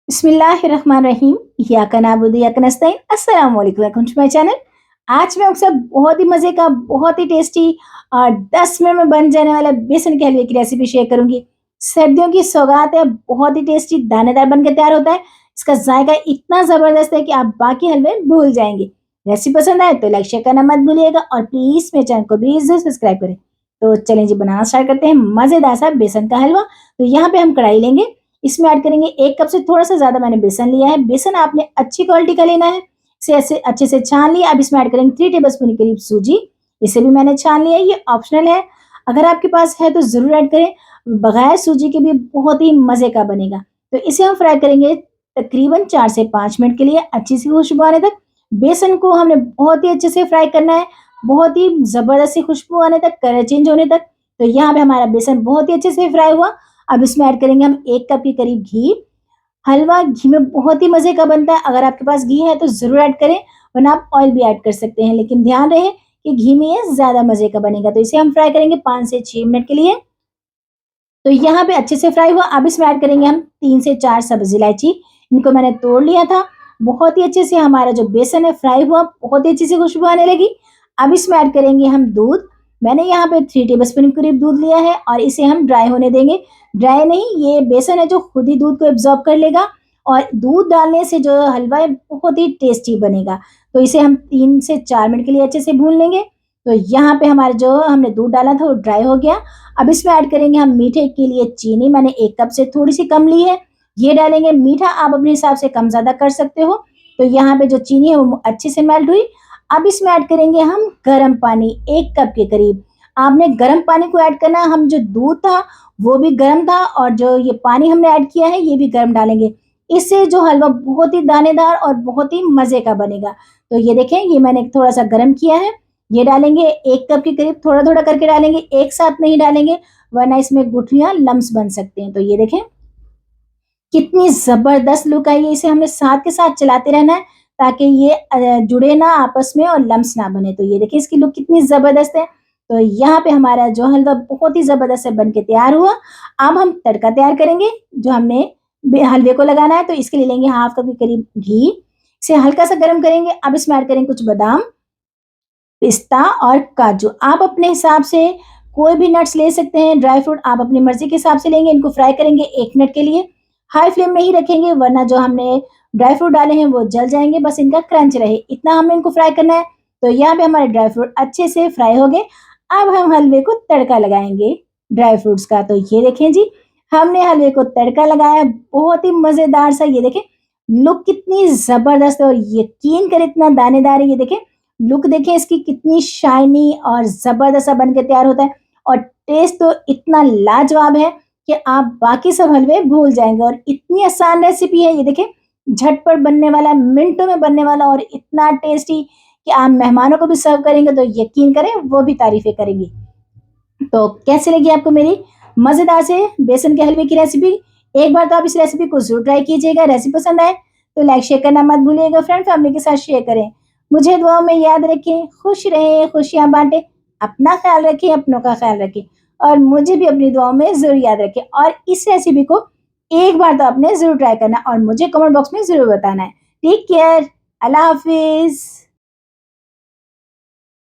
बिस्मिल्लाहिर्रहमानिर्रहीम। इय्याका नअबुदु व इय्याका नस्तईन। अस्सलाम वालेकुम, वेलकम टू माय चैनल। आज मैं आपके साथ बहुत ही मज़े का, बहुत ही टेस्टी 10 मिनट में बन जाने वाला बेसन के हलवे की रेसिपी शेयर करूँगी। सर्दियों की सौगात है, बहुत ही टेस्टी दानेदार बन के तैयार होता है। इसका जायका इतना ज़बरदस्त है कि आप बाकी हलवे भूल जाएँगे। रेसिपी पसंद आए तो लाइक शेयर करना मत भूलिएगा और प्लीज़ मेरे चैनल को भी ज़रूर सब्सक्राइब करें। तो चलें जी, बनाना स्टार्ट करते हैं मज़ेदार सा बेसन का हलवा। तो यहाँ पे हम कढ़ाई लेंगे, इसमें ऐड करेंगे 1 कप से थोड़ा-सा ज़्यादा मैंने बेसन लिया है। बेसन आपने अच्छी क्वालिटी का लेना है, इसे ऐसे अच्छे से छान लिया। अब इसमें ऐड करेंगे 3 टेबलस्पून के करीब सूजी, इसे भी मैंने छान लिया है, ये ऑप्शनल है। अगर आपके पास है तो ज़रूर ऐड करें, बगैर सूजी के भी बहुत ही मज़े का बनेगा। तो इसे हम फ्राई करेंगे तकरीबन 4 से 5 मिनट के लिए अच्छी सी खुशबू आने तक। बेसन को हमने बहुत ही अच्छे से फ्राई करना है, बहुत ही ज़बरदस्त सी खुशबू आने तक, कलर चेंज होने तक। तो यहाँ पे हमारा बेसन बहुत ही अच्छे से फ्राई हुआ। अब इसमें ऐड करेंगे हम 1 कप के करीब घी। हलवा घी में बहुत ही मज़े का बनता है, अगर आपके पास घी है तो ज़रूर ऐड करें, वरना आप ऑयल भी ऐड कर सकते हैं, लेकिन ध्यान रहे कि घी में ये ज़्यादा मज़े का बनेगा। तो इसे हम फ्राई करेंगे 5 से 6 मिनट के लिए। तो यहाँ पे अच्छे से फ्राई हुआ। अब इसमें ऐड करेंगे हम 3 से 4 सब्ज़ इलायची, इनको मैंने तोड़ लिया था। बहुत ही अच्छे से हमारा जो बेसन है फ्राई हुआ, बहुत ही अच्छी सी खुशबू आने लगी। अब इसमें ऐड करेंगे हम दूध। मैंने यहाँ पे 3 टेबलस्पून के करीब दूध लिया है और इसे हम ड्राई होने देंगे। ड्राई नहीं, ये बेसन है जो खुद ही दूध को एब्ज़ॉर्ब कर लेगा और दूध डालने से जो हलवा है बहुत ही टेस्टी बनेगा। तो इसे हम 3 से 4 मिनट के लिए अच्छे से भून लेंगे। तो यहाँ पे हमारा जो हमने दूध डाला था वो ड्राई हो गया। अब इसमें ऐड करेंगे हम मीठे के लिए चीनी, मैंने 1 कप से थोड़ी-सी कम ली है, ये डालेंगे। मीठा आप अपने हिसाब से कम-ज़्यादा कर सकते हो। तो यहाँ पे जो चीनी है वो अच्छे से मेल्ट हुई। अब इसमें ऐड करेंगे हम गरम पानी 1 कप के करीब। आपने गरम पानी को ऐड करना है, हम जो दूध था वो भी गरम था और जो ये पानी हमने ऐड किया है ये भी गरम डालेंगे। इससे जो हलवा बहुत ही दानेदार और बहुत ही मज़े का बनेगा। तो ये देखें, ये मैंने थोड़ा-सा गरम किया है, ये डालेंगे 1 कप के करीब, थोड़ा-थोड़ा करके डालेंगे, एक साथ नहीं डालेंगे वरना इसमें गुठलियाँ, लम्प्स बन सकते हैं। तो ये देखें कितनी ज़बरदस्त लुक आई है, इसे हमने साथ के साथ चलाते रहना है ताकि ये जुड़े ना आपस में और लम्प्स ना बने। तो ये देखिए इसकी लुक कितनी ज़बरदस्त है। तो यहाँ पे हमारा जो हलवा बहुत ही ज़बरदस्त से बन के तैयार हुआ। अब हम तड़का तैयार करेंगे, जो हमने हलवे को लगाना है। तो इसके लिए लेंगे हाफ कप के करीब घी, इसे हल्का-सा गरम करेंगे। अब इसमें ऐड करेंगे कुछ बादाम, पिस्ता और काजू। आप अपने हिसाब से कोई भी नट्स ले सकते हैं, ड्राई फ्रूट आप अपनी मर्ज़ी के हिसाब से लेंगे। इनको फ्राई करेंगे 1 मिनट के लिए, हाई फ्लेम में ही रखेंगे वरना जो हमने ड्राई फ्रूट डाले हैं वो जल जाएँगे, बस इनका क्रंच रहे, इतना हमें इनको फ्राई करना है। तो यहाँ पे हमारे ड्राई फ्रूट अच्छे से फ्राई हो गए। अब हम हलवे को तड़का लगाएँगे ड्राई फ्रूट्स का। तो ये देखें जी, हमने हलवे को तड़का लगाया, बहुत ही मज़ेदार सा। ये देखें लुक कितनी ज़बरदस्त है और यकीन करें इतना दानेदार है। ये देखें लुक, देखें इसकी कितनी शाइनी और ज़बरदस्त सा बन के तैयार होता है और टेस्ट तो इतना लाजवाब है कि आप बाकी सब हलवे भूल जाएँगे। और इतनी आसान रेसिपी है, ये देखें झटपट बनने वाला, मिनटों में बनने वाला और इतना टेस्टी कि आप मेहमानों को भी सर्व करेंगे तो यकीन करें वो भी तारीफ़ें करेंगी। तो कैसी लगी आपको मेरी मज़ेदार से बेसन के हलवे की रेसिपी? एक बार तो आप इस रेसिपी को ज़रूर ट्राई कीजिएगा। रेसिपी पसंद आए तो लाइक शेयर करना मत भूलिएगा, फ्रेंड फैमिली के साथ शेयर करें। मुझे दुआओं में याद रखें, खुश रहें, खुशियाँ बाँटें, अपना ख़्याल रखें, अपनों का ख़्याल रखें और मुझे भी अपनी दुआओं में ज़रूर याद रखें। और इस रेसिपी को एक बार तो आपने ज़रूर ट्राई करना और मुझे कमेंट बॉक्स में ज़रूर बताना है। टेक केयर, अल्लाह हाफ़िज़।